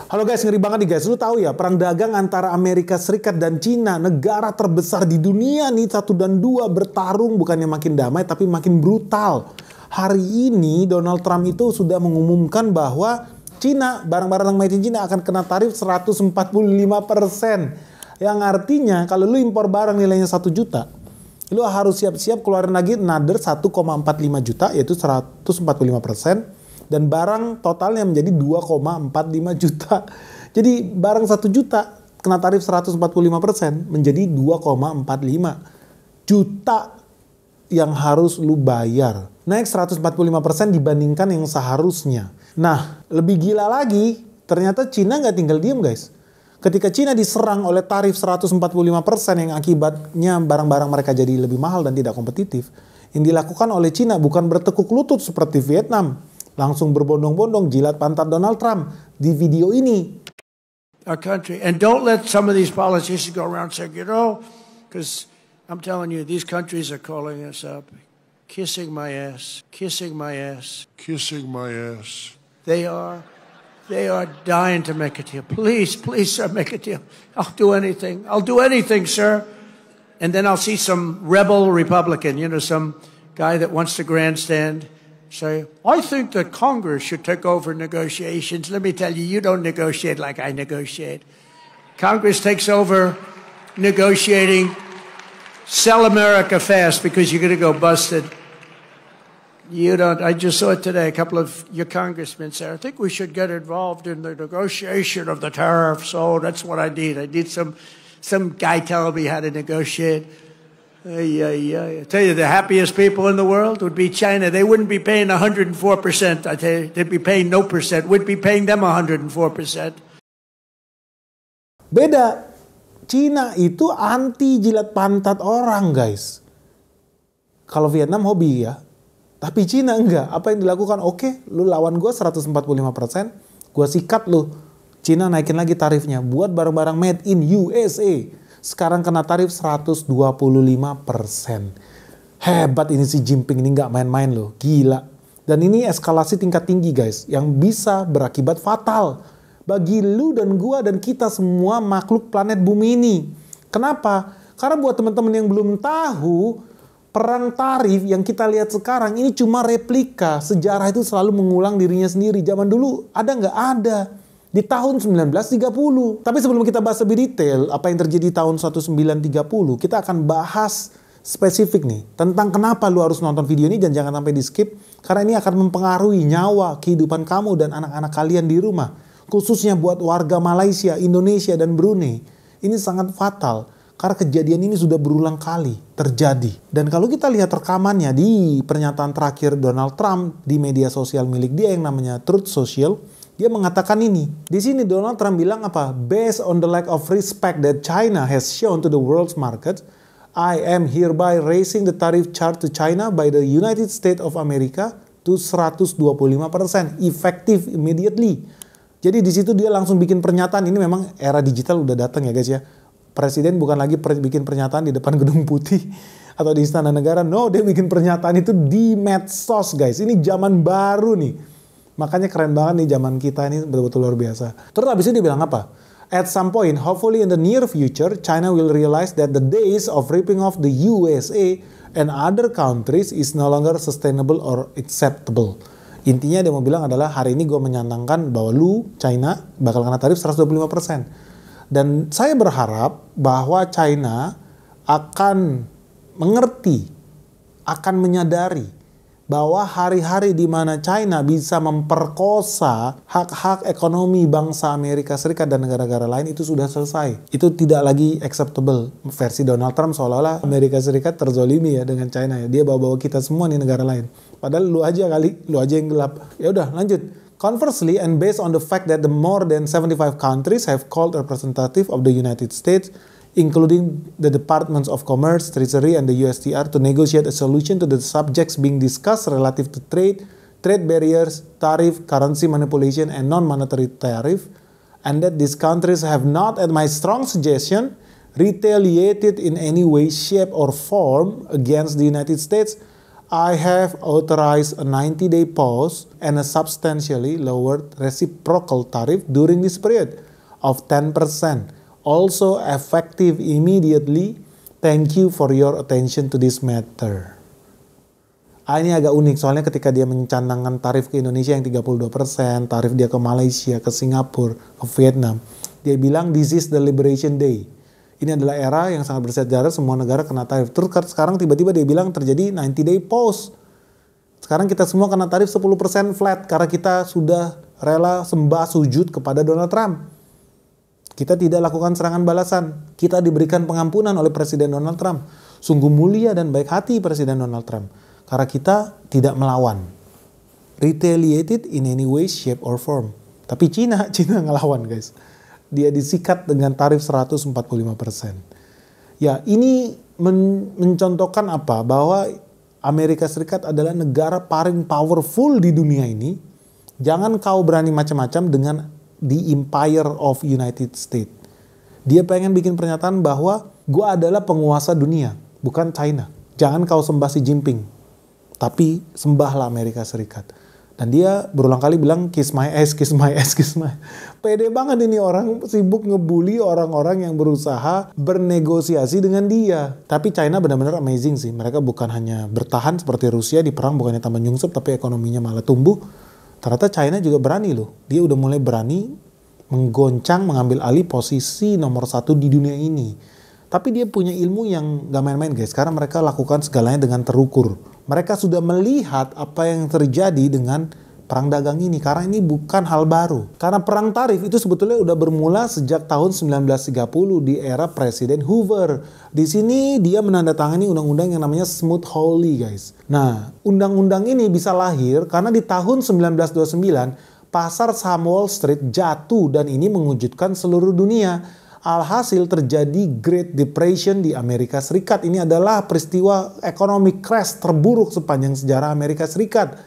Halo guys, ngeri banget nih guys. Lu tahu ya, perang dagang antara Amerika Serikat dan Cina, negara terbesar di dunia nih, 1 dan 2 bertarung bukannya makin damai tapi makin brutal. Hari ini Donald Trump itu sudah mengumumkan bahwa Cina, barang-barang made in China akan kena tarif 145%. Yang artinya kalau lu impor barang nilainya 1 juta, lu harus siap-siap keluarin lagi another 1,45 juta, yaitu 145%. Dan barang totalnya menjadi 2,45 juta. Jadi barang 1 juta kena tarif 145% menjadi 2,45 juta yang harus lu bayar. Naik 145% dibandingkan yang seharusnya. Nah, lebih gila lagi, ternyata Cina nggak tinggal diem guys. Ketika Cina diserang oleh tarif 145% yang akibatnya barang-barang mereka jadi lebih mahal dan tidak kompetitif, yang dilakukan oleh Cina bukan bertekuk lutut seperti Vietnam, langsung berbondong-bondong jilat pantat Donald Trump di video ini. Our country, and don't let some of these politicians go around saying, because I'm telling you, these countries are calling us up, kissing my ass, kissing my ass, kissing my ass. They are dying to make a deal. Please, sir, make a deal. I'll do anything. I'll do anything, sir. And then I'll see some rebel Republican, some guy that wants to grandstand. Say, I think that Congress should take over negotiations. Let me tell you, you don't negotiate like I negotiate. Congress takes over negotiating. Sell America fast because you're going to go busted. You don't. I just saw it today. A couple of your congressmen said, I think we should get involved in the negotiation of the tariffs. Oh, that's what I need. I need some guy telling me how to negotiate. I tell you, the happiest people in the world would be China. They wouldn't be paying 104%. I tell you, they'd be paying no percent. We'd be paying them 104%. Beda. Cina itu anti jilat pantat orang, guys. Kalau Vietnam hobi ya. Tapi Cina enggak. Apa yang dilakukan? Oke, lu lawan gue 145%. Gue sikat lu. Cina naikin lagi tarifnya. Buat barang-barang made in USA. Sekarang kena tarif 125%. Hebat ini si Jinping, ini nggak main-main loh. Gila. Dan ini eskalasi tingkat tinggi guys. Yang bisa berakibat fatal. Bagi lu dan gua dan kita semua makhluk planet bumi ini. Kenapa? Karena buat teman-teman yang belum tahu, perang tarif yang kita lihat sekarang ini cuma replika. Sejarah itu selalu mengulang dirinya sendiri. Zaman dulu ada nggak? Ada. Di tahun 1930. Tapi sebelum kita bahas lebih detail apa yang terjadi tahun 1930, kita akan bahas spesifik nih tentang kenapa lu harus nonton video ini dan jangan sampai di skip, karena ini akan mempengaruhi nyawa, kehidupan kamu dan anak-anak kalian di rumah. Khususnya buat warga Malaysia, Indonesia dan Brunei. Ini sangat fatal karena kejadian ini sudah berulang kali terjadi. Dan kalau kita lihat rekamannya di pernyataan terakhir Donald Trump di media sosial milik dia yang namanya Truth Social, dia mengatakan ini. Di sini Donald Trump bilang apa? Based on the lack of respect that China has shown to the world's market, I am hereby raising the tariff charge to China by the United States of America to 125%, effective immediately. Jadi di situ dia langsung bikin pernyataan. Ini memang era digital udah datang ya guys ya. Presiden bukan lagi bikin pernyataan di depan Gedung Putih atau di Istana Negara. No, dia bikin pernyataan itu di medsos guys. Ini zaman baru nih. Makanya keren banget nih zaman kita ini betul-betul luar biasa. Terus abis itu dia bilang apa? At some point, hopefully in the near future, China will realize that the days of ripping off the USA and other countries is no longer sustainable or acceptable. Intinya dia mau bilang adalah hari ini gue menyandangkan bahwa lu, China, bakal kena tarif 125%. Dan saya berharap bahwa China akan mengerti, akan menyadari bahwa hari-hari di mana China bisa memperkosa hak-hak ekonomi bangsa Amerika Serikat dan negara-negara lain itu sudah selesai. Itu tidak lagi acceptable. Versi Donald Trump seolah-olah Amerika Serikat terzolimi ya dengan China ya. Dia bawa-bawa kita semua nih negara lain. Padahal lu aja yang gelap. Ya udah lanjut. Conversely, and based on the fact that the more than 75 countries have called representative of the United States, including the Departments of Commerce, Treasury, and the USTR to negotiate a solution to the subjects being discussed relative to trade barriers, tariff, currency manipulation, and non-monetary tariff, and that these countries have not, at my strong suggestion, retaliated in any way, shape, or form against the United States, I have authorized a 90-day pause and a substantially lowered reciprocal tariff during this period of 10%, also effective immediately. Thank you for your attention to this matter. Ini agak unik soalnya ketika dia mencanangkan tarif ke Indonesia yang 32%, tarif dia ke Malaysia, ke Singapura, ke Vietnam, dia bilang this is the liberation day. Ini adalah era yang sangat bersejarah, semua negara kena tarif. Terus sekarang tiba-tiba dia bilang terjadi 90-day pause. Sekarang kita semua kena tarif 10% flat karena kita sudah rela sembah sujud kepada Donald Trump. Kita tidak lakukan serangan balasan. Kita diberikan pengampunan oleh Presiden Donald Trump. Sungguh mulia dan baik hati Presiden Donald Trump. Karena kita tidak melawan. Retaliated in any way, shape, or form. Tapi Cina ngelawan guys. Dia disikat dengan tarif 145%. Ya, ini mencontohkan apa? Bahwa Amerika Serikat adalah negara paling powerful di dunia ini. Jangan kau berani macam-macam dengan the Empire of United States. Dia pengen bikin pernyataan bahwa gue adalah penguasa dunia, bukan China. Jangan kau sembah Xi Jinping, tapi sembahlah Amerika Serikat. Dan dia berulang kali bilang kiss my ass, kiss my ass, kiss my. Pede banget ini orang, sibuk ngebully orang-orang yang berusaha bernegosiasi dengan dia. Tapi China benar-benar amazing sih. Mereka bukan hanya bertahan seperti Rusia di perang, bukannya tambah nyungsep, tapi ekonominya malah tumbuh. Ternyata China juga berani loh. Dia udah mulai berani menggoncang, mengambil alih posisi nomor 1 di dunia ini. Tapi dia punya ilmu yang gak main-main guys. Karena mereka lakukan segalanya dengan terukur. Mereka sudah melihat apa yang terjadi dengan perang dagang ini. Karena ini bukan hal baru. Karena perang tarif itu sebetulnya udah bermula sejak tahun 1930 di era Presiden Hoover. Di sini dia menandatangani undang-undang yang namanya Smoot-Hawley guys. Nah, undang-undang ini bisa lahir karena di tahun 1929 pasar saham Wall Street jatuh dan ini mengejutkan seluruh dunia. Alhasil terjadi Great Depression di Amerika Serikat. Ini adalah peristiwa ekonomi crash terburuk sepanjang sejarah Amerika Serikat.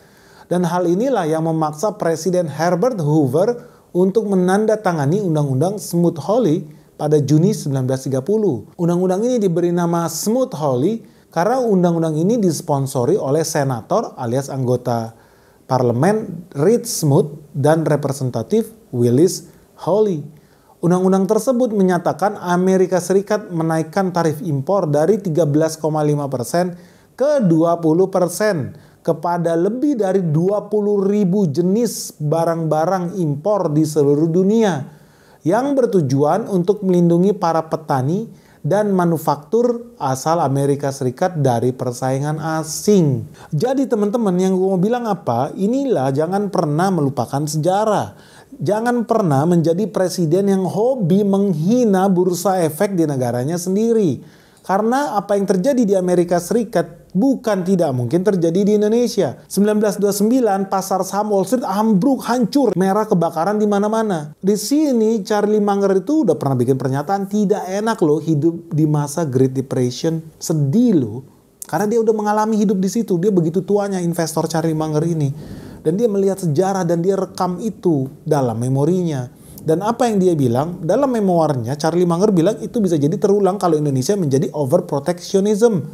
Dan hal inilah yang memaksa Presiden Herbert Hoover untuk menandatangani Undang-Undang Smoot-Hawley pada Juni 1930. Undang-undang ini diberi nama Smoot-Hawley karena undang-undang ini disponsori oleh senator alias anggota parlemen Reed Smoot dan representatif Willis Hawley. Undang-undang tersebut menyatakan Amerika Serikat menaikkan tarif impor dari 13,5% ke 20% kepada lebih dari 20.000 jenis barang-barang impor di seluruh dunia yang bertujuan untuk melindungi para petani dan manufaktur asal Amerika Serikat dari persaingan asing. Jadi teman-teman yang gue mau bilang apa? Inilah jangan pernah melupakan sejarah. Jangan pernah menjadi presiden yang hobi menghina bursa efek di negaranya sendiri. Karena apa yang terjadi di Amerika Serikat bukan tidak mungkin terjadi di Indonesia. 1929 pasar saham Wall Street ambruk, hancur, merah kebakaran di mana-mana. Di sini Charlie Munger itu udah pernah bikin pernyataan tidak enak loh hidup di masa Great Depression. Sedih loh. Karena dia udah mengalami hidup di situ. Dia begitu tuanya investor Charlie Munger ini. Dan dia melihat sejarah dan dia rekam itu dalam memorinya. Dan apa yang dia bilang, dalam memoirnya Charlie Munger bilang itu bisa jadi terulang kalau Indonesia menjadi overprotectionism.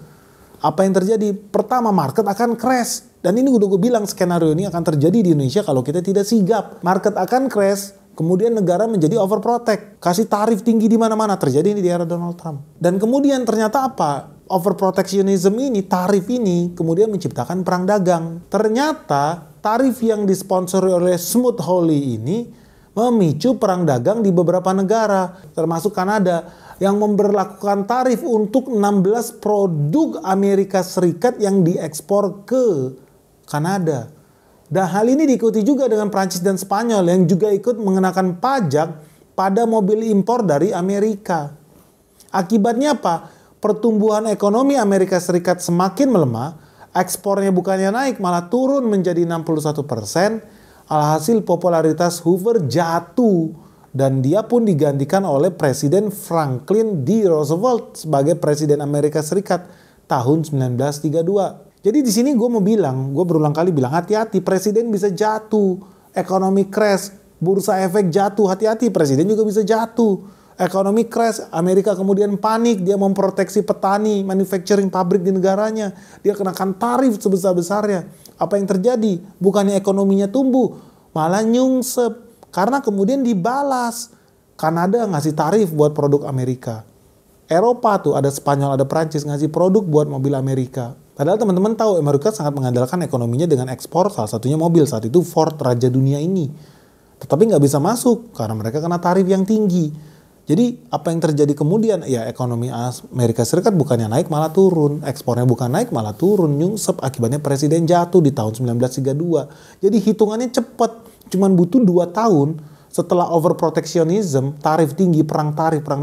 Apa yang terjadi? Pertama, market akan crash. Dan ini udah gue bilang skenario ini akan terjadi di Indonesia kalau kita tidak sigap. Market akan crash, kemudian negara menjadi overprotect. Kasih tarif tinggi di mana-mana, terjadi ini di era Donald Trump. Dan kemudian ternyata apa? Overprotectionism ini, tarif ini kemudian menciptakan perang dagang. Ternyata tarif yang disponsori oleh Smoot-Hawley ini memicu perang dagang di beberapa negara, termasuk Kanada, yang memberlakukan tarif untuk 16 produk Amerika Serikat yang diekspor ke Kanada. Dan hal ini diikuti juga dengan Prancis dan Spanyol yang juga ikut mengenakan pajak pada mobil impor dari Amerika. Akibatnya apa? Pertumbuhan ekonomi Amerika Serikat semakin melemah. Ekspornya bukannya naik, malah turun menjadi 61%. Alhasil popularitas Hoover jatuh. Dan dia pun digantikan oleh Presiden Franklin D. Roosevelt sebagai Presiden Amerika Serikat tahun 1932. Jadi di sini gue mau bilang, gue berulang kali bilang hati-hati, Presiden bisa jatuh. Ekonomi crash, bursa efek jatuh, hati-hati, Presiden juga bisa jatuh. Ekonomi crash, Amerika kemudian panik, dia memproteksi petani, manufacturing pabrik di negaranya. Dia kenakan tarif sebesar-besarnya. Apa yang terjadi? Bukannya ekonominya tumbuh, malah nyungsep. Karena kemudian dibalas. Kanada ngasih tarif buat produk Amerika. Eropa tuh ada Spanyol, ada Prancis ngasih produk buat mobil Amerika. Padahal teman-teman tahu Amerika sangat mengandalkan ekonominya dengan ekspor, salah satunya mobil. Saat itu Ford raja dunia ini. Tetapi nggak bisa masuk karena mereka kena tarif yang tinggi. Jadi apa yang terjadi kemudian? Ya ekonomi Amerika Serikat bukannya naik malah turun. Ekspornya bukan naik malah turun. Nyungsep akibatnya presiden jatuh di tahun 1932. Jadi hitungannya cepat. Cuman butuh 2 tahun setelah overprotectionism, tarif tinggi, perang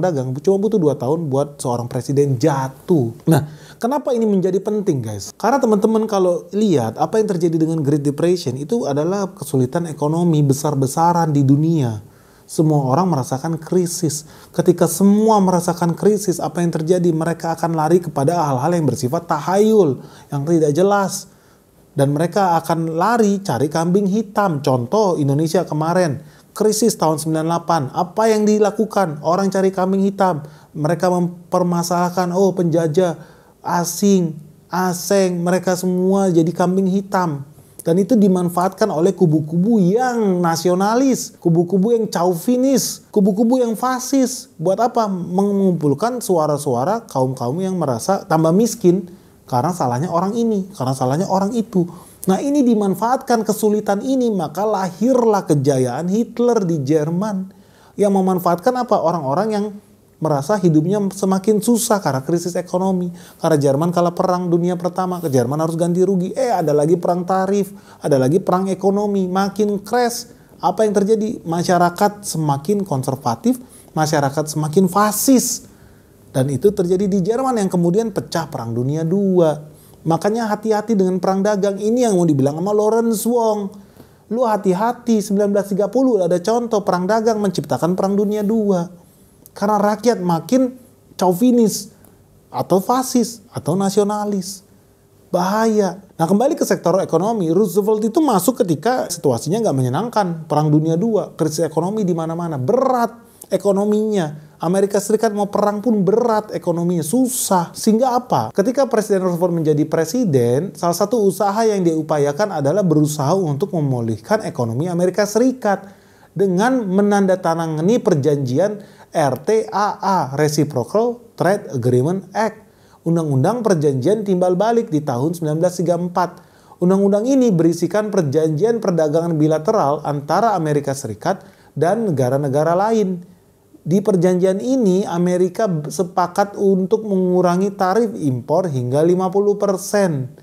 dagang. Cuma butuh 2 tahun buat seorang presiden jatuh. Nah, kenapa ini menjadi penting guys? Karena teman-teman kalau lihat apa yang terjadi dengan Great Depression itu adalah kesulitan ekonomi besar-besaran di dunia. Semua orang merasakan krisis. Ketika semua merasakan krisis, apa yang terjadi? Mereka akan lari kepada hal-hal yang bersifat tahayul, yang tidak jelas. Dan mereka akan lari cari kambing hitam. Contoh Indonesia kemarin, krisis tahun 98. Apa yang dilakukan? Orang cari kambing hitam. Mereka mempermasalahkan, oh penjajah, asing, mereka semua jadi kambing hitam. Dan itu dimanfaatkan oleh kubu-kubu yang nasionalis, kubu-kubu yang chauvinis, kubu-kubu yang fasis. Buat apa? Mengumpulkan suara-suara kaum-kaum yang merasa tambah miskin karena salahnya orang ini, karena salahnya orang itu. Nah ini dimanfaatkan kesulitan ini, maka lahirlah kejayaan Hitler di Jerman. Yang memanfaatkan apa? Orang-orang yang merasa hidupnya semakin susah karena krisis ekonomi. Karena Jerman kalah perang dunia pertama, ke Jerman harus ganti rugi. Ada lagi perang tarif, ada lagi perang ekonomi, makin crash. Apa yang terjadi? Masyarakat semakin konservatif, masyarakat semakin fasis. Dan itu terjadi di Jerman yang kemudian pecah perang dunia 2. Makanya hati-hati dengan perang dagang. Ini yang mau dibilang sama Lawrence Wong. Lu hati-hati, 1930 ada contoh perang dagang menciptakan perang dunia 2. Karena rakyat makin chauvinis atau fasis atau nasionalis. Bahaya. Nah kembali ke sektor ekonomi, Roosevelt itu masuk ketika situasinya nggak menyenangkan. Perang dunia 2, krisis ekonomi di mana-mana. Berat ekonominya. Amerika Serikat mau perang pun berat ekonominya, susah. Sehingga apa? Ketika Presiden Roosevelt menjadi presiden, salah satu usaha yang dia upayakan adalah berusaha untuk memulihkan ekonomi Amerika Serikat dengan menandatangani perjanjian RTAA, Reciprocal Trade Agreement Act, Undang-Undang Perjanjian Timbal Balik di tahun 1934. Undang-undang ini berisikan perjanjian perdagangan bilateral antara Amerika Serikat dan negara-negara lain. Di perjanjian ini, Amerika sepakat untuk mengurangi tarif impor hingga 50%.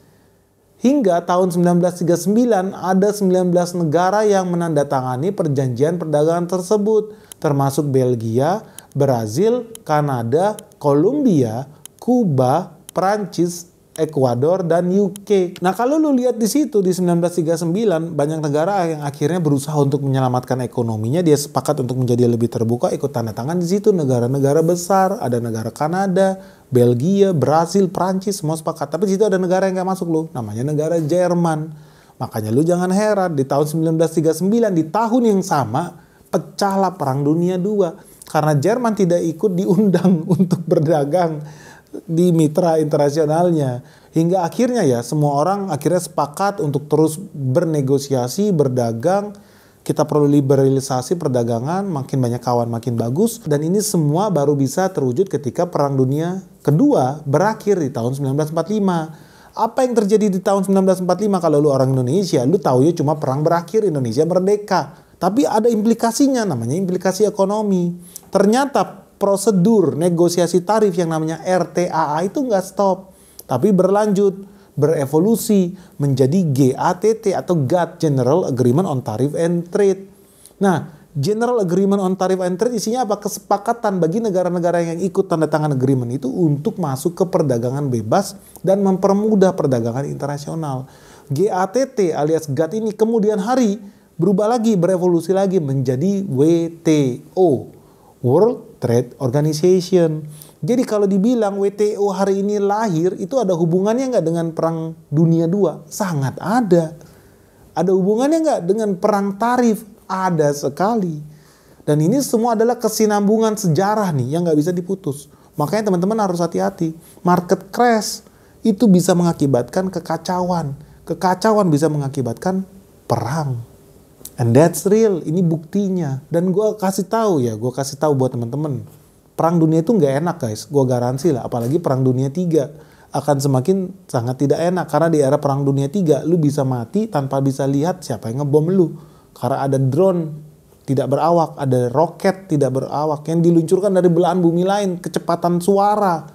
Hingga tahun 1939 ada 19 negara yang menandatangani perjanjian perdagangan tersebut, termasuk Belgia, Brazil, Kanada, Kolombia, Kuba, Prancis, Ekuador, dan UK. Nah kalau lu lihat di situ di 1939 banyak negara yang akhirnya berusaha untuk menyelamatkan ekonominya, dia sepakat untuk menjadi lebih terbuka, ikut tanda tangan di situ negara-negara besar, ada negara Kanada, Belgia, Brasil, Prancis semua sepakat. Tapi di situ ada negara yang gak masuk loh, namanya negara Jerman. Makanya lu jangan heran di tahun 1939 di tahun yang sama pecahlah Perang Dunia II karena Jerman tidak ikut diundang untuk berdagang di mitra internasionalnya. Hingga akhirnya ya semua orang akhirnya sepakat untuk terus bernegosiasi, berdagang. Kita perlu liberalisasi perdagangan, makin banyak kawan makin bagus. Dan ini semua baru bisa terwujud ketika Perang Dunia Kedua berakhir di tahun 1945. Apa yang terjadi di tahun 1945 kalau lu orang Indonesia, lu tahu ya cuma perang berakhir, Indonesia merdeka. Tapi ada implikasinya, namanya implikasi ekonomi. Ternyata prosedur negosiasi tarif yang namanya RTAA itu nggak stop, tapi berlanjut, berevolusi menjadi GATT atau GATT, General Agreement on Tariff and Trade. Nah, General Agreement on Tariff and Trade isinya apa? Kesepakatan bagi negara-negara yang ikut tanda tangan agreement itu untuk masuk ke perdagangan bebas dan mempermudah perdagangan internasional. GATT alias GATT ini kemudian hari berubah lagi, berevolusi lagi menjadi WTO, World Trade Organization. Jadi kalau dibilang WTO hari ini lahir, itu ada hubungannya nggak dengan Perang Dunia II? Sangat ada. Ada hubungannya nggak dengan perang tarif? Ada sekali. Dan ini semua adalah kesinambungan sejarah nih yang nggak bisa diputus. Makanya teman-teman harus hati-hati. Market crash itu bisa mengakibatkan kekacauan. Kekacauan bisa mengakibatkan perang. And that's real. Ini buktinya. Dan gue kasih tahu buat teman-teman. Perang dunia itu nggak enak guys. Gue garansi lah. Apalagi perang dunia 3 akan semakin sangat tidak enak. Karena di era perang dunia 3 lu bisa mati tanpa bisa lihat siapa yang ngebom lu. Karena ada drone tidak berawak, ada roket tidak berawak yang diluncurkan dari belahan bumi lain, kecepatan suara,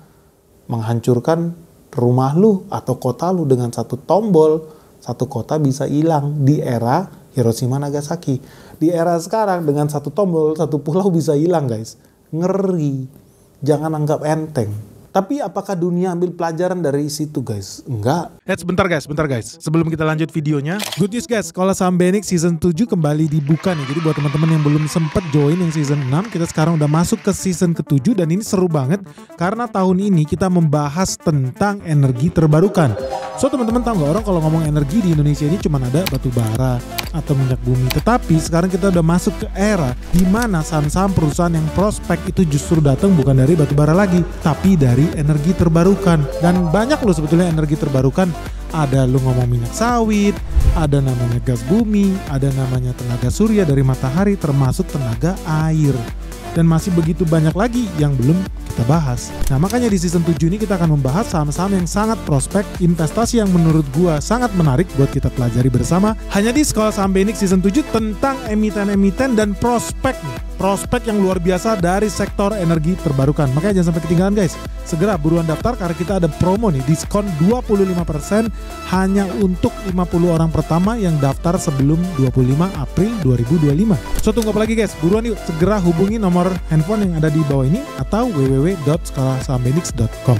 menghancurkan rumah lu atau kota lu dengan satu tombol, satu kota bisa hilang. Di era Hiroshima Nagasaki, di era sekarang dengan satu tombol, satu pulau bisa hilang guys. Ngeri, jangan anggap enteng. Tapi apakah dunia ambil pelajaran dari situ guys? Enggak. Bentar guys. Sebelum kita lanjut videonya, good news guys, Sekolah Saham BNX season 7 kembali dibuka nih. Jadi buat teman-teman yang belum sempat join yang season 6, kita sekarang udah masuk ke season ke-7 dan ini seru banget karena tahun ini kita membahas tentang energi terbarukan. So teman-teman tahu nggak, orang kalau ngomong energi di Indonesia ini cuma ada batu bara atau minyak bumi. Tetapi sekarang kita udah masuk ke era di mana saham-saham perusahaan yang prospek itu justru datang bukan dari batu bara lagi, tapi dari energi terbarukan. Dan banyak loh sebetulnya energi terbarukan. Ada lu ngomong minyak sawit, ada namanya gas bumi, ada namanya tenaga surya dari matahari, termasuk tenaga air. Dan masih begitu banyak lagi yang belum kita bahas. Nah makanya di season 7 ini kita akan membahas saham-saham yang sangat prospek, investasi yang menurut gua sangat menarik buat kita pelajari bersama. Hanya di Sekolah Saham BNX season 7 tentang emiten-emiten dan prospek. Prospek yang luar biasa dari sektor energi terbarukan. Makanya jangan sampai ketinggalan guys. Segera buruan daftar karena kita ada promo nih, diskon 25% hanya untuk 50 orang pertama yang daftar sebelum 25 April 2025. So tunggu apa lagi guys, buruan yuk, segera hubungi nomor handphone yang ada di bawah ini atau www.sekolahsahambenix.com.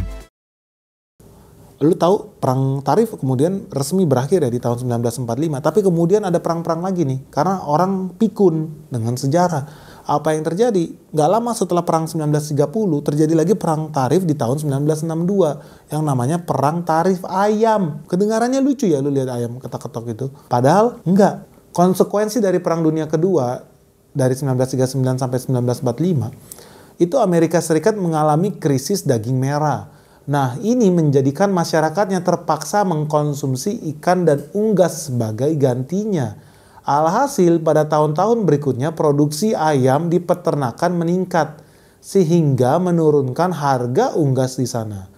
Lu tahu perang tarif kemudian resmi berakhir ya di tahun 1945, tapi kemudian ada perang-perang lagi nih karena orang pikun dengan sejarah. Apa yang terjadi? Gak lama setelah perang 1930 terjadi lagi perang tarif di tahun 1962 yang namanya perang tarif ayam. Kedengarannya lucu ya lu lihat ayam ketok-ketok itu. Padahal enggak. Konsekuensi dari perang dunia kedua dari 1939 sampai 1945 itu Amerika Serikat mengalami krisis daging merah. Nah ini menjadikan masyarakatnya terpaksa mengkonsumsi ikan dan unggas sebagai gantinya. Alhasil pada tahun-tahun berikutnya produksi ayam di peternakan meningkat sehingga menurunkan harga unggas di sana.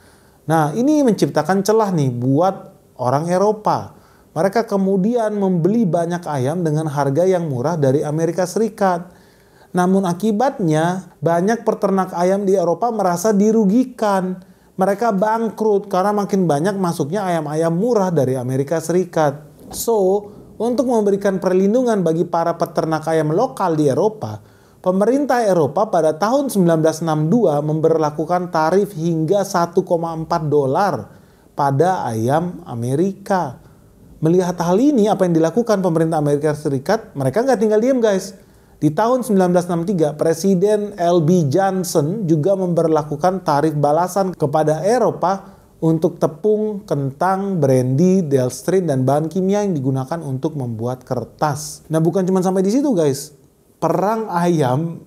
Nah ini menciptakan celah nih buat orang Eropa. Mereka kemudian membeli banyak ayam dengan harga yang murah dari Amerika Serikat. Namun akibatnya banyak peternak ayam di Eropa merasa dirugikan. Mereka bangkrut karena makin banyak masuknya ayam-ayam murah dari Amerika Serikat. So, untuk memberikan perlindungan bagi para peternak ayam lokal di Eropa, pemerintah Eropa pada tahun 1962 memberlakukan tarif hingga $1,4 pada ayam Amerika. Melihat hal ini, apa yang dilakukan pemerintah Amerika Serikat, mereka nggak tinggal diam guys. Di tahun 1963, Presiden L.B. Johnson juga memberlakukan tarif balasan kepada Eropa untuk tepung, kentang, brandy, dextrin, dan bahan kimia yang digunakan untuk membuat kertas. Nah bukan cuma sampai di situ guys. Perang ayam,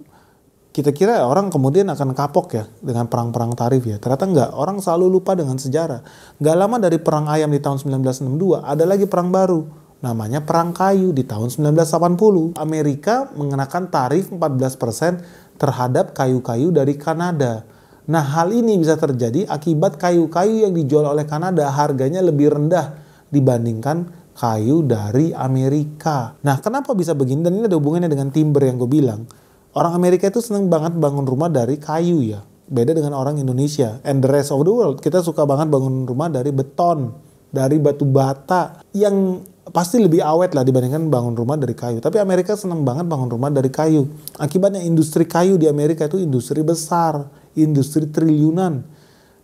kita kira orang kemudian akan kapok ya dengan perang-perang tarif ya. Ternyata enggak, orang selalu lupa dengan sejarah. Enggak lama dari perang ayam di tahun 1962, ada lagi perang baru. Namanya perang kayu di tahun 1980. Amerika mengenakan tarif 14% terhadap kayu-kayu dari Kanada. Nah hal ini bisa terjadi akibat kayu-kayu yang dijual oleh Kanada harganya lebih rendah dibandingkan kayu dari Amerika. Nah kenapa bisa begini? Dan ini ada hubungannya dengan timber yang gue bilang. Orang Amerika itu senang banget bangun rumah dari kayu ya. Beda dengan orang Indonesia and the rest of the world. Kita suka banget bangun rumah dari beton, dari batu bata yang pasti lebih awet lah dibandingkan bangun rumah dari kayu. Tapi Amerika senang banget bangun rumah dari kayu. Akibatnya industri kayu di Amerika itu industri besar, industri triliunan.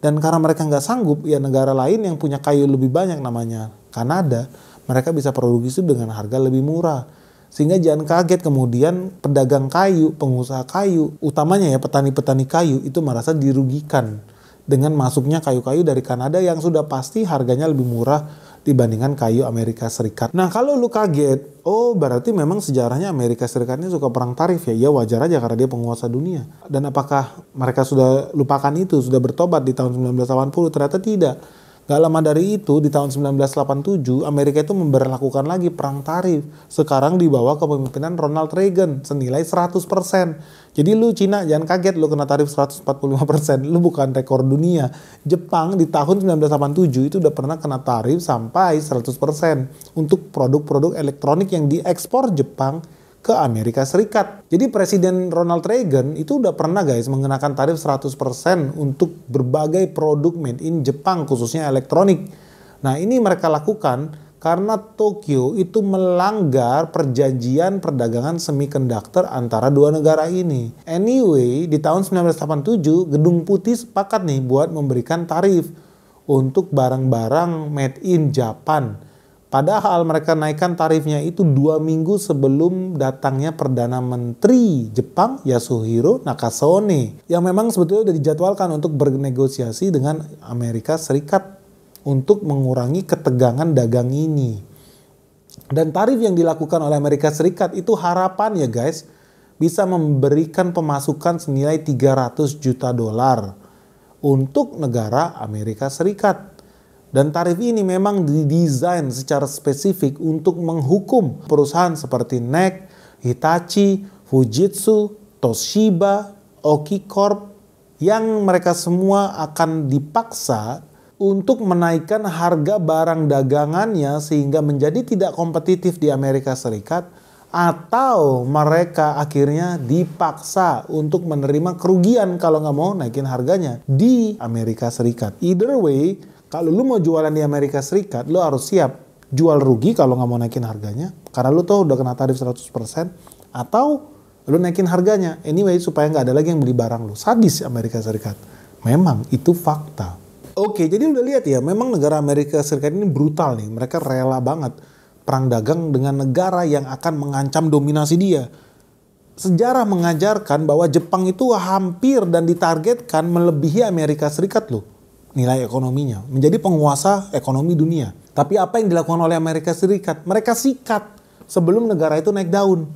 Dan karena mereka nggak sanggup, ya negara lain yang punya kayu lebih banyak namanya Kanada, mereka bisa produksi dengan harga lebih murah. Sehingga jangan kaget kemudian pedagang kayu, pengusaha kayu, utamanya ya petani-petani kayu itu merasa dirugikan dengan masuknya kayu-kayu dari Kanada yang sudah pasti harganya lebih murah dibandingkan kayu Amerika Serikat. Nah kalau lu kaget, oh berarti memang sejarahnya Amerika Serikat ini suka perang tarif ya? Ya wajar aja karena dia penguasa dunia. Dan apakah mereka sudah lupakan itu, sudah bertobat di tahun 1980? Ternyata tidak. Gak lama dari itu, di tahun 1987, Amerika itu memberlakukan lagi perang tarif. Sekarang di bawah kepemimpinan Ronald Reagan, senilai 100%. Jadi lu Cina, jangan kaget lu kena tarif 145%. Lu bukan rekor dunia. Jepang di tahun 1987 itu udah pernah kena tarif sampai 100% untuk produk-produk elektronik yang diekspor Jepang ke Amerika Serikat. Jadi Presiden Ronald Reagan itu udah pernah guys mengenakan tarif 100% untuk berbagai produk made in Jepang khususnya elektronik. Nah ini mereka lakukan karena Tokyo itu melanggar perjanjian perdagangan semiconductor antara dua negara ini. Anyway, di tahun 1987 Gedung Putih sepakat nih buat memberikan tarif untuk barang-barang made in Japan. Padahal mereka naikkan tarifnya itu 2 minggu sebelum datangnya Perdana Menteri Jepang Yasuhiro Nakasone. Yang memang sebetulnya sudah dijadwalkan untuk bernegosiasi dengan Amerika Serikat untuk mengurangi ketegangan dagang ini. Dan tarif yang dilakukan oleh Amerika Serikat itu harapan ya guys, bisa memberikan pemasukan senilai 300 juta dolar untuk negara Amerika Serikat. Dan tarif ini memang didesain secara spesifik untuk menghukum perusahaan seperti NEC, Hitachi, Fujitsu, Toshiba, Oki Corp yang mereka semua akan dipaksa untuk menaikkan harga barang dagangannya sehingga menjadi tidak kompetitif di Amerika Serikat, atau mereka akhirnya dipaksa untuk menerima kerugian kalau nggak mau naikin harganya di Amerika Serikat. Either way, kalau lu mau jualan di Amerika Serikat, lu harus siap jual rugi kalau nggak mau naikin harganya. Karena lu tuh udah kena tarif 100%. Atau lu naikin harganya. Anyway, supaya nggak ada lagi yang beli barang lu. Sadis Amerika Serikat. Memang itu fakta. Oke, jadi udah lihat ya. Memang negara Amerika Serikat ini brutal nih. Mereka rela banget perang dagang dengan negara yang akan mengancam dominasi dia. Sejarah mengajarkan bahwa Jepang itu hampir dan ditargetkan melebihi Amerika Serikat loh. Nilai ekonominya, menjadi penguasa ekonomi dunia. Tapi apa yang dilakukan oleh Amerika Serikat? Mereka sikat sebelum negara itu naik daun.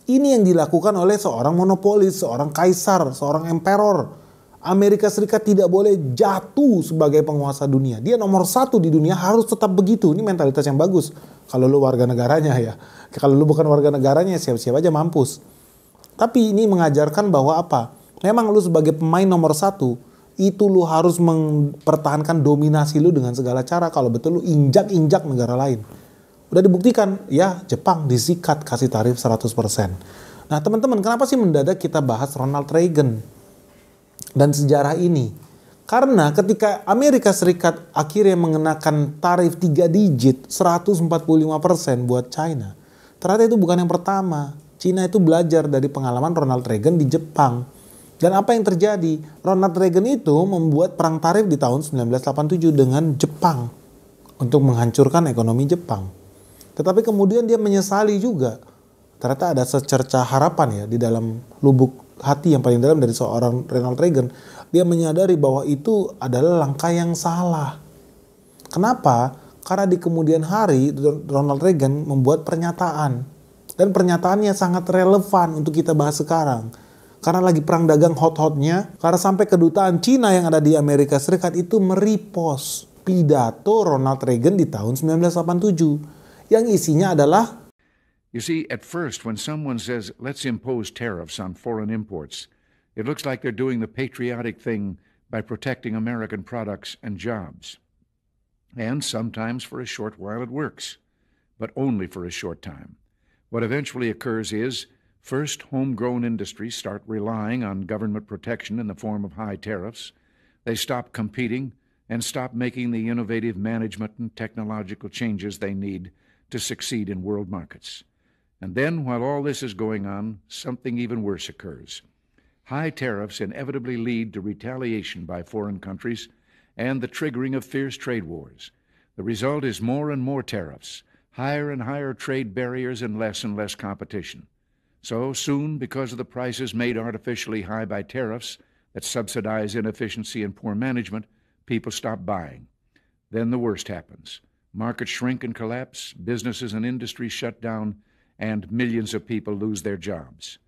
Ini yang dilakukan oleh seorang monopolis, seorang kaisar, seorang emperor. Amerika Serikat tidak boleh jatuh sebagai penguasa dunia. Dia nomor 1 di dunia, harus tetap begitu. Ini mentalitas yang bagus. Kalau lu warga negaranya ya. Kalau lu bukan warga negaranya, siap-siap aja mampus. Tapi ini mengajarkan bahwa apa? Memang lu sebagai pemain nomor 1, itu lu harus mempertahankan dominasi lu dengan segala cara. Kalau betul lu injak-injak negara lain. Udah dibuktikan, ya Jepang disikat kasih tarif 100%. Nah teman-teman, kenapa sih mendadak kita bahas Ronald Reagan dan sejarah ini? Karena ketika Amerika Serikat akhirnya mengenakan tarif 3 digit 145% buat China, ternyata itu bukan yang pertama. China itu belajar dari pengalaman Ronald Reagan di Jepang. Dan apa yang terjadi? Ronald Reagan itu membuat perang tarif di tahun 1987 dengan Jepang untuk menghancurkan ekonomi Jepang. Tetapi kemudian dia menyesali juga. Ternyata ada secerca harapan ya di dalam lubuk hati yang paling dalam dari seorang Ronald Reagan. Dia menyadari bahwa itu adalah langkah yang salah. Kenapa? Karena di kemudian hari Ronald Reagan membuat pernyataan. Dan pernyataannya sangat relevan untuk kita bahas sekarang. Karena lagi perang dagang hot-hotnya, karena sampai kedutaan Cina yang ada di Amerika Serikat itu merepost pidato Ronald Reagan di tahun 1987. Yang isinya adalah, You see, at first, when someone says, let's impose tariffs on foreign imports, it looks like they're doing the patriotic thing by protecting American products and jobs. And sometimes for a short while it works, but only for a short time. What eventually occurs is, first, homegrown industries start relying on government protection in the form of high tariffs. They stop competing and stop making the innovative management and technological changes they need to succeed in world markets. And then, while all this is going on, something even worse occurs. High tariffs inevitably lead to retaliation by foreign countries and the triggering of fierce trade wars. The result is more and more tariffs, higher and higher trade barriers, and less competition. So soon, because of the prices made artificially high by tariffs that subsidize inefficiency and poor management, people stop buying. Then the worst happens. Markets shrink and collapse, businesses and industries shut down, and millions of people lose their jobs.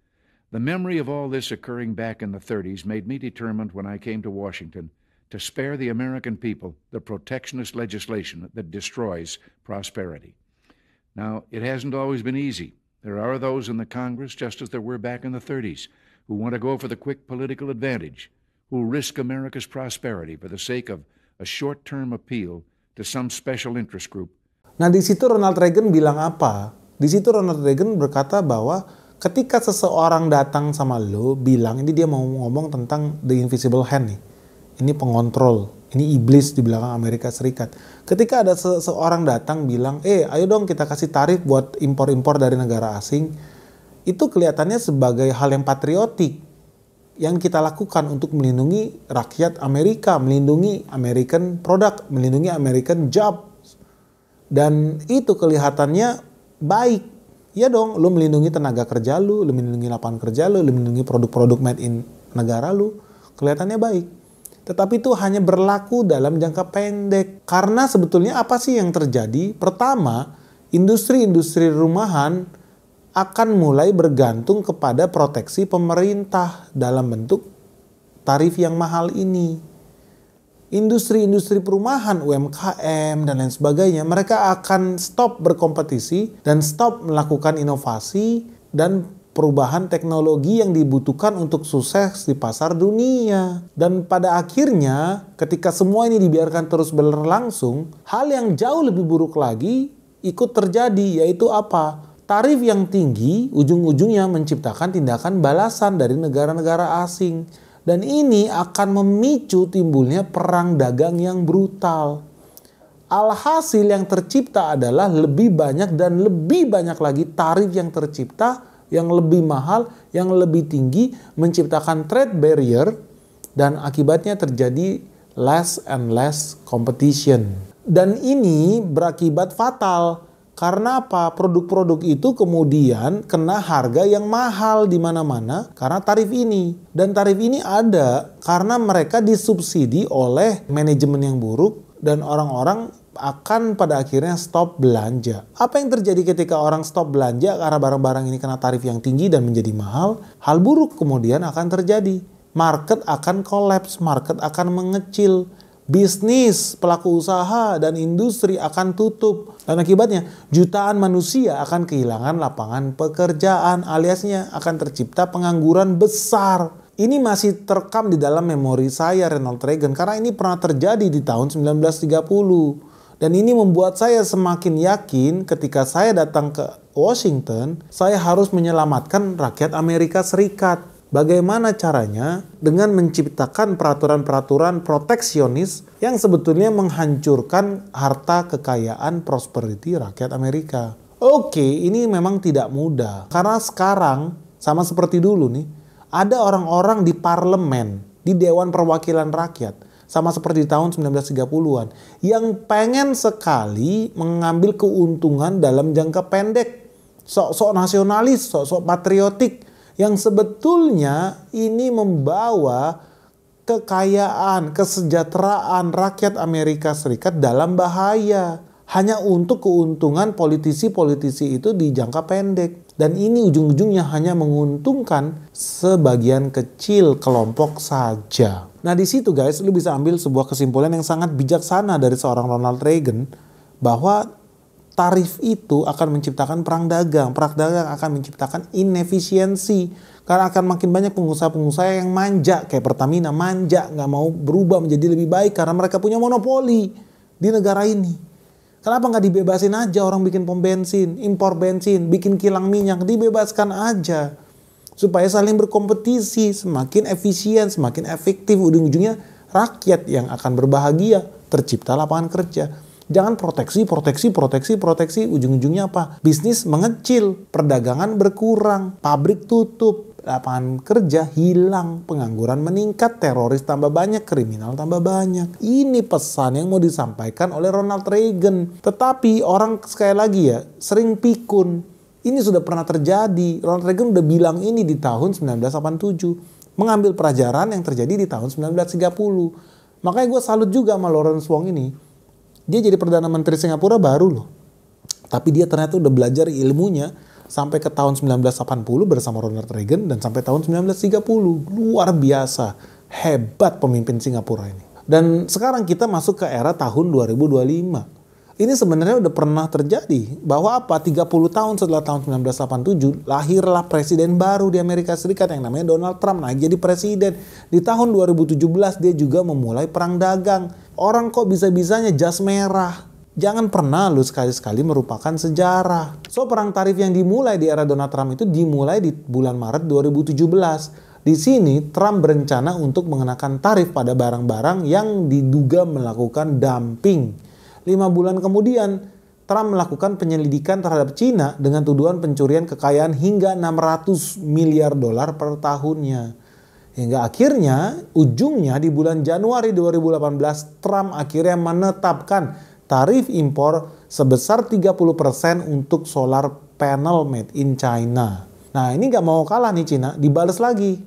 The memory of all this occurring back in the 30s made me determined when I came to Washington to spare the American people the protectionist legislation that destroys prosperity. Now, it hasn't always been easy. There are those in the Congress, just as there were back in the 30s, who want to go for the quick political advantage, who risk America's prosperity for the sake of a short-term appeal to some special interest group. Nah, di situ Ronald Reagan bilang apa? Di situ Ronald Reagan berkata bahwa ketika seseorang datang sama lo bilang, ini dia mau ngomong tentang the invisible hand nih. Ini pengontrol, ini iblis di belakang Amerika Serikat. Ketika ada seseorang datang bilang, ayo dong kita kasih tarif buat impor-impor dari negara asing. Itu kelihatannya sebagai hal yang patriotik yang kita lakukan untuk melindungi rakyat Amerika, melindungi American product, melindungi American job. Dan itu kelihatannya baik. Ya dong, lu melindungi tenaga kerja lu melindungi lapangan kerja lu melindungi produk-produk made in negara lu. Kelihatannya baik. Tetapi itu hanya berlaku dalam jangka pendek. Karena sebetulnya apa sih yang terjadi? Pertama, industri-industri rumahan akan mulai bergantung kepada proteksi pemerintah dalam bentuk tarif yang mahal ini. Industri-industri perumahan, UMKM, dan lain sebagainya, mereka akan stop berkompetisi dan stop melakukan inovasi dan perubahan teknologi yang dibutuhkan untuk sukses di pasar dunia. Dan pada akhirnya, ketika semua ini dibiarkan terus berlangsung, hal yang jauh lebih buruk lagi ikut terjadi, yaitu apa? Tarif yang tinggi ujung-ujungnya menciptakan tindakan balasan dari negara-negara asing. Dan ini akan memicu timbulnya perang dagang yang brutal. Alhasil yang tercipta adalah lebih banyak dan lebih banyak lagi tarif yang tercipta, yang lebih mahal, yang lebih tinggi, menciptakan trade barrier, dan akibatnya terjadi less and less competition. Dan ini berakibat fatal. Karena apa? Produk-produk itu kemudian kena harga yang mahal di mana-mana karena tarif ini. Dan tarif ini ada karena mereka disubsidi oleh manajemen yang buruk dan orang-orang akan pada akhirnya stop belanja. Apa yang terjadi ketika orang stop belanja karena barang-barang ini kena tarif yang tinggi dan menjadi mahal? Hal buruk kemudian akan terjadi. Market akan collapse, market akan mengecil. Bisnis, pelaku usaha, dan industri akan tutup. Dan akibatnya jutaan manusia akan kehilangan lapangan pekerjaan, aliasnya akan tercipta pengangguran besar. Ini masih terekam di dalam memori saya, Ronald Reagan, karena ini pernah terjadi di tahun 1930. Dan ini membuat saya semakin yakin ketika saya datang ke Washington, saya harus menyelamatkan rakyat Amerika Serikat. Bagaimana caranya? Dengan menciptakan peraturan-peraturan proteksionis yang sebetulnya menghancurkan harta kekayaan prosperity rakyat Amerika. Oke, ini memang tidak mudah. Karena sekarang, sama seperti dulu nih, ada orang-orang di parlemen, di Dewan Perwakilan Rakyat, sama seperti di tahun 1930-an, yang pengen sekali mengambil keuntungan dalam jangka pendek. Sok-sok nasionalis, sok-sok patriotik, yang sebetulnya ini membawa kekayaan, kesejahteraan rakyat Amerika Serikat dalam bahaya. Hanya untuk keuntungan politisi-politisi itu di jangka pendek. Dan ini ujung-ujungnya hanya menguntungkan sebagian kecil kelompok saja. Nah di situ guys, lu bisa ambil sebuah kesimpulan yang sangat bijaksana dari seorang Ronald Reagan. Bahwa tarif itu akan menciptakan perang dagang. Perang dagang akan menciptakan inefisiensi. Karena akan makin banyak pengusaha-pengusaha yang manja. Kayak Pertamina, manja. Nggak mau berubah menjadi lebih baik karena mereka punya monopoli di negara ini. Kenapa nggak dibebasin aja orang bikin pom bensin, impor bensin, bikin kilang minyak. Dibebaskan aja. Supaya saling berkompetisi. Semakin efisien, semakin efektif. Ujung-ujungnya rakyat yang akan berbahagia. Tercipta lapangan kerja. Jangan proteksi. Ujung-ujungnya apa? Bisnis mengecil, perdagangan berkurang, pabrik tutup, lapangan kerja hilang, pengangguran meningkat, teroris tambah banyak, kriminal tambah banyak. Ini pesan yang mau disampaikan oleh Ronald Reagan. Tetapi orang sekali lagi ya, sering pikun. Ini sudah pernah terjadi. Ronald Reagan udah bilang ini di tahun 1987. Mengambil pelajaran yang terjadi di tahun 1930. Makanya gue salut juga sama Lawrence Wong ini. Dia jadi Perdana Menteri Singapura baru loh. Tapi dia ternyata udah belajar ilmunya sampai ke tahun 1980 bersama Ronald Reagan dan sampai tahun 1930. Luar biasa. Hebat pemimpin Singapura ini. Dan sekarang kita masuk ke era tahun 2025. Ini sebenarnya udah pernah terjadi. Bahwa apa? 30 tahun setelah tahun 1987, lahirlah presiden baru di Amerika Serikat yang namanya Donald Trump. Naik jadi presiden. Di tahun 2017 dia juga memulai perang dagang. Orang kok bisa-bisanya jas merah. Jangan pernah lu sekali-sekali merupakan sejarah. So, perang tarif yang dimulai di era Donald Trump itu dimulai di bulan Maret 2017. Di sini, Trump berencana untuk mengenakan tarif pada barang-barang yang diduga melakukan dumping. 5 bulan kemudian, Trump melakukan penyelidikan terhadap China dengan tuduhan pencurian kekayaan hingga 600 miliar dolar per tahunnya. Hingga akhirnya, ujungnya di bulan Januari 2018, Trump akhirnya menetapkan tarif impor sebesar 30% untuk solar panel made in China. Nah, ini gak mau kalah nih China, dibales lagi.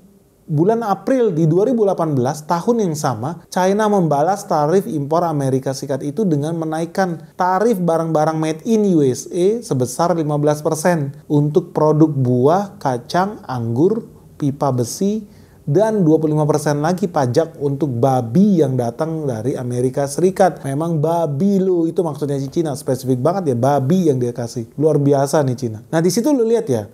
Bulan April di 2018, tahun yang sama, China membalas tarif impor Amerika Serikat itu dengan menaikkan tarif barang-barang made in USA sebesar 15% untuk produk buah, kacang, anggur, pipa besi, dan 25% lagi pajak untuk babi yang datang dari Amerika Serikat. Memang babi lo, itu maksudnya si Cina, spesifik banget ya, babi yang dia kasih. Luar biasa nih Cina. Nah di situ lo lihat ya,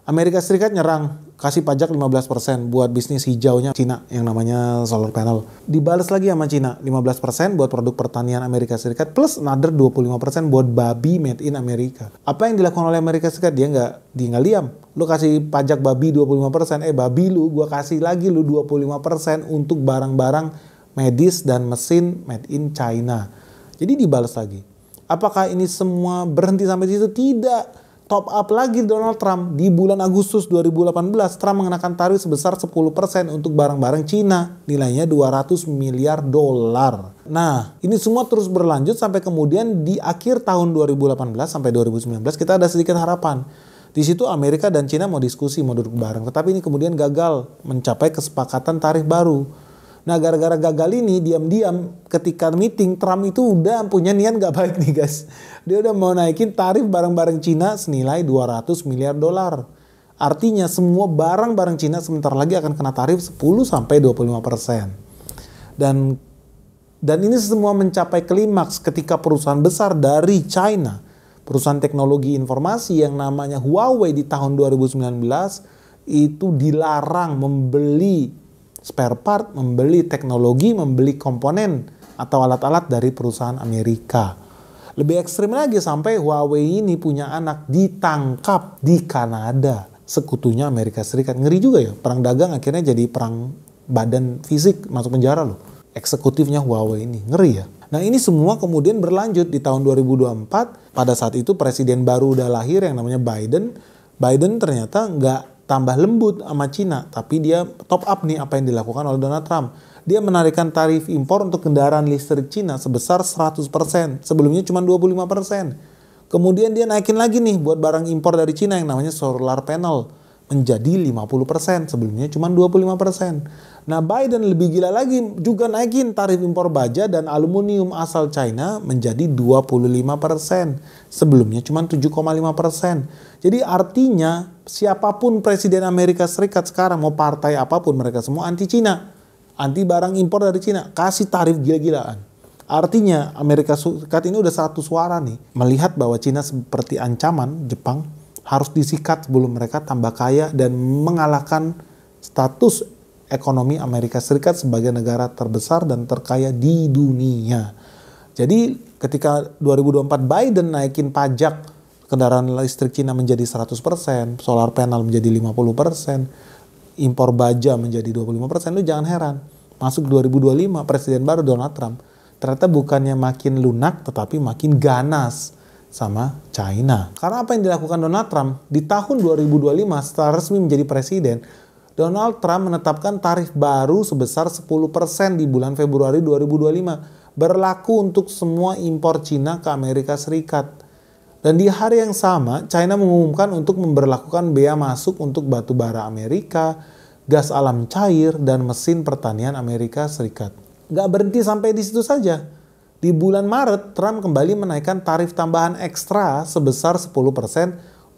Amerika Serikat nyerang, kasih pajak 15% buat bisnis hijaunya Cina yang namanya solar panel. Dibalas lagi sama Cina, 15% buat produk pertanian Amerika Serikat plus another 25% buat babi made in Amerika. Apa yang dilakukan oleh Amerika Serikat? Dia nggak diam. Lu kasih pajak babi 25%, babi lu gua kasih lagi lu 25% untuk barang-barang medis dan mesin made in China. Jadi dibalas lagi. Apakah ini semua berhenti sampai situ? Tidak. Top up lagi Donald Trump. Di bulan Agustus 2018, Trump mengenakan tarif sebesar 10% untuk barang-barang Cina. Nilainya 200 miliar dolar. Nah, ini semua terus berlanjut sampai kemudian di akhir tahun 2018 sampai 2019 kita ada sedikit harapan. Di situ Amerika dan Cina mau diskusi, mau duduk bareng. Tetapi ini kemudian gagal mencapai kesepakatan tarif baru. Nah, gara-gara gagal ini, diam-diam ketika meeting, Trump itu udah punya niat gak baik nih guys. Dia udah mau naikin tarif barang-barang Cina senilai 200 miliar dolar. Artinya semua barang-barang Cina sebentar lagi akan kena tarif 10-25%. Dan ini semua mencapai klimaks ketika perusahaan besar dari China, perusahaan teknologi informasi yang namanya Huawei di tahun 2019 itu dilarang membeli spare part, membeli teknologi, membeli komponen atau alat-alat dari perusahaan Amerika. Lebih ekstrim lagi sampai Huawei ini punya anak ditangkap di Kanada, sekutunya Amerika Serikat. Ngeri juga ya, perang dagang akhirnya jadi perang badan fisik, masuk penjara loh. Eksekutifnya Huawei ini, ngeri ya. Nah ini semua kemudian berlanjut di tahun 2024, pada saat itu presiden baru udah lahir yang namanya Biden. Biden ternyata nggak tambah lembut sama Cina, tapi dia top up nih apa yang dilakukan oleh Donald Trump. Dia menarikkan tarif impor untuk kendaraan listrik Cina sebesar 100%, sebelumnya cuma 25%. Kemudian dia naikin lagi nih buat barang impor dari Cina yang namanya solar panel menjadi 50%, sebelumnya cuma 25%. Nah Biden lebih gila lagi, juga naikin tarif impor baja dan aluminium asal China menjadi 25%, sebelumnya cuma 7,5%. Jadi artinya siapapun presiden Amerika Serikat sekarang, mau partai apapun, mereka semua anti Cina, anti barang impor dari Cina, kasih tarif gila-gilaan. Artinya Amerika Serikat ini udah satu suara nih, melihat bahwa Cina seperti ancaman Jepang, harus disikat sebelum mereka tambah kaya dan mengalahkan status ekonomi Amerika Serikat sebagai negara terbesar dan terkaya di dunia. Jadi ketika 2024 Biden naikin pajak kendaraan listrik Cina menjadi 100%, solar panel menjadi 50%, impor baja menjadi 25%, lu jangan heran. Masuk 2025 presiden baru Donald Trump, ternyata bukannya makin lunak tetapi makin ganas sama China. Karena apa yang dilakukan Donald Trump di tahun 2025 setelah resmi menjadi presiden, Donald Trump menetapkan tarif baru sebesar 10% di bulan Februari 2025 berlaku untuk semua impor Cina ke Amerika Serikat. Dan di hari yang sama, China mengumumkan untuk memberlakukan bea masuk untuk batu bara Amerika, gas alam cair, dan mesin pertanian Amerika Serikat. Nggak berhenti sampai di situ saja. Di bulan Maret, Trump kembali menaikkan tarif tambahan ekstra sebesar 10%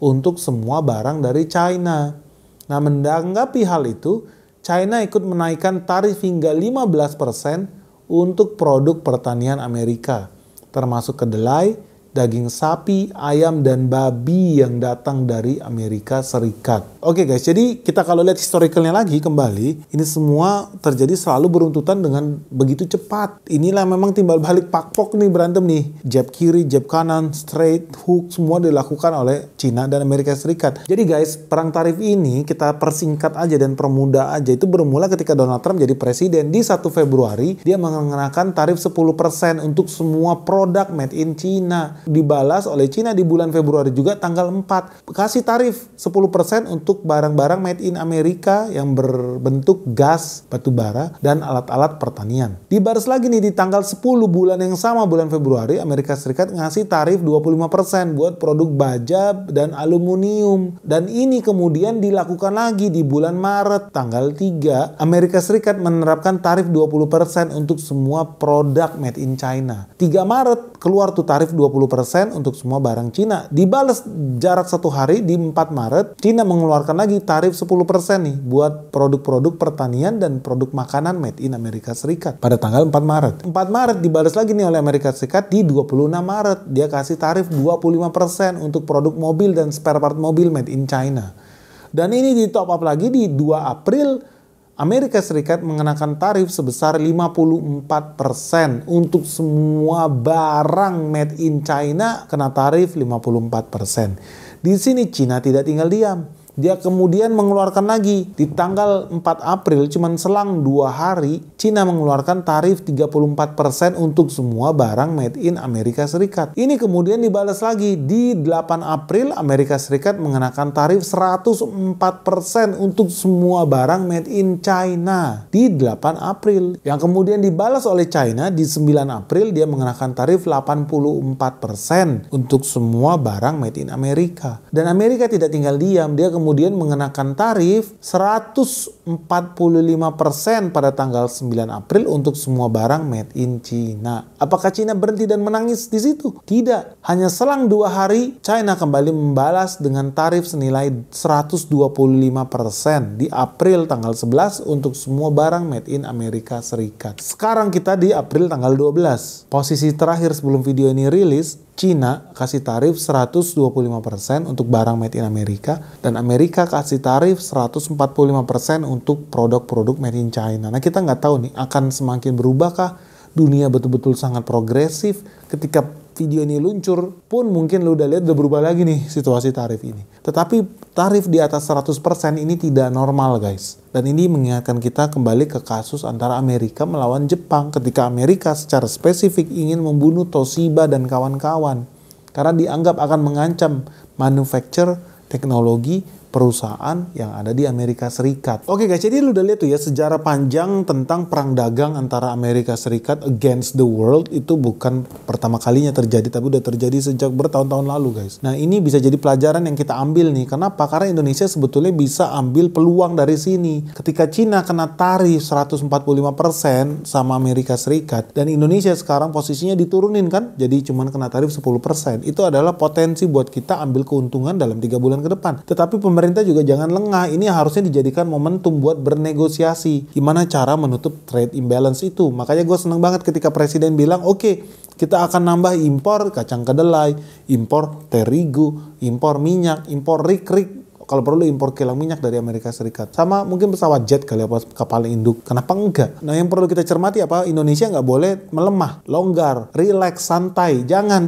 untuk semua barang dari China. Nah, menanggapi hal itu, China ikut menaikkan tarif hingga 15% untuk produk pertanian Amerika, termasuk kedelai, daging sapi, ayam, dan babi yang datang dari Amerika Serikat. Oke guys, jadi kita kalau lihat historicalnya lagi kembali, ini semua terjadi selalu beruntutan dengan begitu cepat. Inilah memang timbal balik pakpok nih berantem nih. Jab kiri, jab kanan, straight, hook, semua dilakukan oleh Cina dan Amerika Serikat. Jadi guys, perang tarif ini kita persingkat aja dan permudah aja. Itu bermula ketika Donald Trump jadi presiden. Di 1 Februari, dia mengenakan tarif 10% untuk semua produk made in China. Dibalas oleh Cina di bulan Februari juga tanggal 4. Kasih tarif 10% untuk barang-barang made in Amerika yang berbentuk gas, batu bara, dan alat-alat pertanian. Dibalas lagi nih di tanggal 10 bulan yang sama, bulan Februari, Amerika Serikat ngasih tarif 25% buat produk baja dan aluminium. Dan ini kemudian dilakukan lagi di bulan Maret tanggal 3. Amerika Serikat menerapkan tarif 20% untuk semua produk made in China. 3 Maret keluar tuh tarif 20% untuk semua barang Cina. Dibalas jarak 1 hari di 4 Maret, Cina mengeluarkan lagi tarif 10% nih buat produk-produk pertanian dan produk makanan made in Amerika Serikat pada tanggal 4 Maret. 4 Maret dibalas lagi nih oleh Amerika Serikat di 26 Maret. Dia kasih tarif 25% untuk produk mobil dan spare part mobil made in China. Dan ini di top up lagi di 2 April, Amerika Serikat mengenakan tarif sebesar 54% untuk semua barang made in China, kena tarif 54%. Di sini Cina tidak tinggal diam. Dia kemudian mengeluarkan lagi di tanggal 4 April, cuman selang 2 hari, Cina mengeluarkan tarif 34% untuk semua barang made in Amerika Serikat. Ini kemudian dibalas lagi di 8 April, Amerika Serikat mengenakan tarif 104% untuk semua barang made in China di 8 April. Yang kemudian dibalas oleh China di 9 April, dia mengenakan tarif 84% untuk semua barang made in Amerika. Dan Amerika tidak tinggal diam, dia kemudian mengenakan tarif 145% pada tanggal 9 April untuk semua barang made in China. Apakah China berhenti dan menangis di situ? Tidak. Hanya selang 2 hari, China kembali membalas dengan tarif senilai 125% di April tanggal 11 untuk semua barang made in Amerika Serikat. Sekarang kita di April tanggal 12. Posisi terakhir sebelum video ini rilis, Cina kasih tarif 125% untuk barang made in Amerika, dan Amerika kasih tarif 145% untuk produk-produk made in China. Nah, kita nggak tahu nih akan semakin berubahkah. Dunia betul-betul sangat progresif. Ketika video ini luncur pun mungkin lu udah lihat udah berubah lagi nih situasi tarif ini. Tetapi tarif di atas 100% ini tidak normal guys. Dan ini mengingatkan kita kembali ke kasus antara Amerika melawan Jepang ketika Amerika secara spesifik ingin membunuh Toshiba dan kawan-kawan. Karena dianggap akan mengancam manufacture teknologi perusahaan yang ada di Amerika Serikat. Oke guys, jadi lu udah lihat tuh ya sejarah panjang tentang perang dagang antara Amerika Serikat against the world. Itu bukan pertama kalinya terjadi, tapi udah terjadi sejak bertahun-tahun lalu guys. Nah, ini bisa jadi pelajaran yang kita ambil nih. Kenapa? Karena Indonesia sebetulnya bisa ambil peluang dari sini. Ketika Cina kena tarif 145% sama Amerika Serikat, dan Indonesia sekarang posisinya diturunin kan, jadi cuman kena tarif 10%. Itu adalah potensi buat kita ambil keuntungan dalam 3 bulan ke depan. Tetapi pemerintah juga jangan lengah. Ini harusnya dijadikan momentum buat bernegosiasi. Gimana cara menutup trade imbalance itu. Makanya gue seneng banget ketika presiden bilang, oke, kita akan nambah impor kacang kedelai, impor terigu, impor minyak, impor rik-rik. Kalau perlu impor kilang minyak dari Amerika Serikat. Sama mungkin pesawat jet kali apa kapal induk. Kenapa enggak? Nah, yang perlu kita cermati apa? Indonesia nggak boleh melemah, longgar, relax, santai. Jangan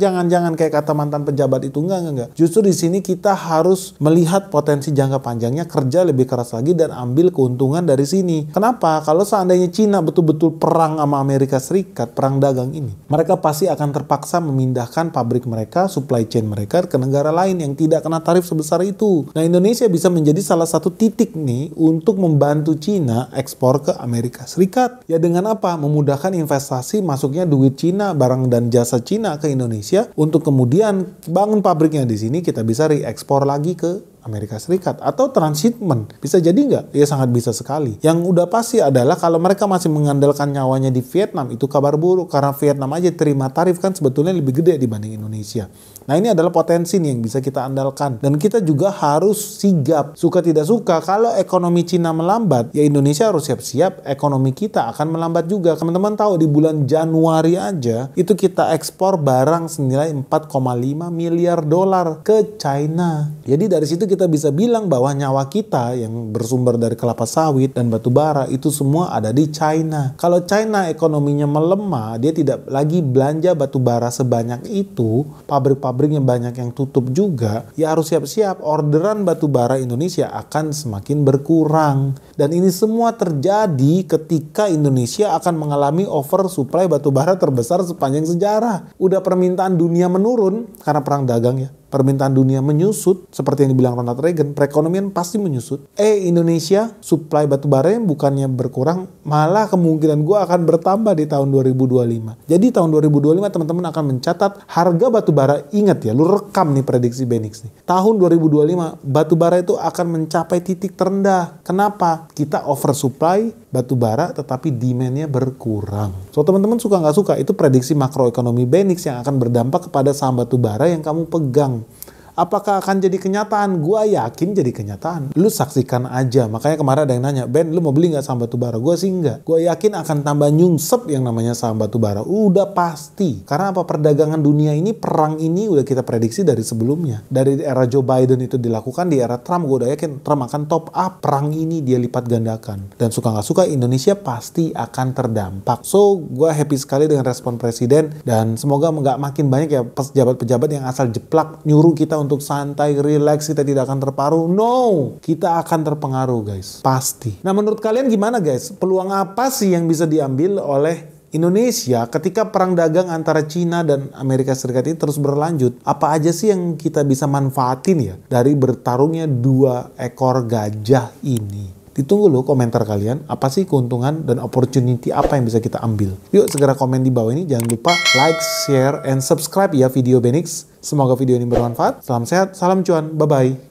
kayak kata mantan pejabat itu. Enggak. Justru di sini kita harus melihat potensi jangka panjangnya, kerja lebih keras lagi dan ambil keuntungan dari sini. Kenapa? Kalau seandainya Cina betul-betul perang sama Amerika Serikat, perang dagang ini, mereka pasti akan terpaksa memindahkan pabrik mereka, supply chain mereka ke negara lain yang tidak kena tarif sebesar itu. Nah, Indonesia bisa menjadi salah satu titik nih untuk membantu Cina ekspor ke Amerika Serikat. Ya dengan apa? Memudahkan investasi masuknya duit Cina, barang dan jasa Cina ke Indonesia untuk kemudian bangun pabriknya di sini, kita bisa reekspor lagi ke Amerika Serikat atau transshipment. Bisa jadi nggak? Ya sangat bisa sekali. Yang udah pasti adalah kalau mereka masih mengandalkan nyawanya di Vietnam, itu kabar buruk karena Vietnam aja terima tarif kan sebetulnya lebih gede dibanding Indonesia. Nah ini adalah potensi nih yang bisa kita andalkan. Dan kita juga harus sigap. Suka tidak suka, kalau ekonomi Cina melambat, ya Indonesia harus siap-siap ekonomi kita akan melambat juga. Teman-teman tahu di bulan Januari aja, itu kita ekspor barang senilai 4,5 miliar dolar ke China. Jadi dari situ kita bisa bilang bahwa nyawa kita yang bersumber dari kelapa sawit dan batu bara itu semua ada di China. Kalau China ekonominya melemah, dia tidak lagi belanja batu bara sebanyak itu, pabrik-pabriknya banyak yang tutup juga, ya harus siap-siap orderan batu bara Indonesia akan semakin berkurang. Dan ini semua terjadi ketika Indonesia akan mengalami oversupply batu bara terbesar sepanjang sejarah. Udah permintaan dunia menurun karena perang dagang ya. Permintaan dunia menyusut, seperti yang dibilang Ronald Reagan, perekonomian pasti menyusut. Indonesia, supply batubara yang bukannya berkurang, malah kemungkinan gue akan bertambah di tahun 2025. Jadi tahun 2025 teman-teman akan mencatat harga batubara, ingat ya, lu rekam nih prediksi Benix nih. Tahun 2025, batubara itu akan mencapai titik terendah. Kenapa? Kita oversupply batubara tetapi demand-nya berkurang. So teman-teman suka nggak suka, itu prediksi makroekonomi Benix yang akan berdampak kepada saham batubara yang kamu pegang. Apakah akan jadi kenyataan? Gua yakin jadi kenyataan. Lu saksikan aja. Makanya kemarin ada yang nanya, Ben, lu mau beli nggak saham batubara? Gua sih nggak. Gua yakin akan tambah nyungsep yang namanya saham batubara. Udah pasti. Karena apa? Perdagangan dunia ini, perang ini udah kita prediksi dari sebelumnya. Dari era Joe Biden itu dilakukan, di era Trump gua udah yakin Trump akan top up. Perang ini dia lipat gandakan. Dan suka nggak suka, Indonesia pasti akan terdampak. So, gua happy sekali dengan respon presiden. Dan semoga nggak makin banyak ya pejabat-pejabat yang asal jeplak nyuruh kita untuk santai, relax, kita tidak akan terpengaruh. No, kita akan terpengaruh guys, pasti. Nah menurut kalian gimana guys? Peluang apa sih yang bisa diambil oleh Indonesia ketika perang dagang antara Cina dan Amerika Serikat ini terus berlanjut? Apa aja sih yang kita bisa manfaatin ya dari bertarungnya dua ekor gajah ini? Ditunggu loh komentar kalian, apa sih keuntungan dan opportunity apa yang bisa kita ambil. Yuk segera komen di bawah ini, jangan lupa like, share, and subscribe ya video Benix. Semoga video ini bermanfaat, salam sehat, salam cuan, bye-bye.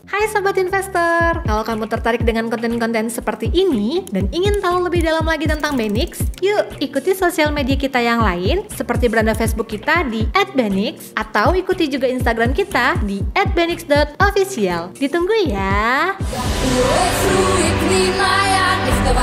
Hai Sobat Investor, kalau kamu tertarik dengan konten-konten seperti ini dan ingin tahu lebih dalam lagi tentang Benix, yuk ikuti sosial media kita yang lain seperti beranda Facebook kita di @benix atau ikuti juga Instagram kita di @benix.official. Ditunggu ya. It's the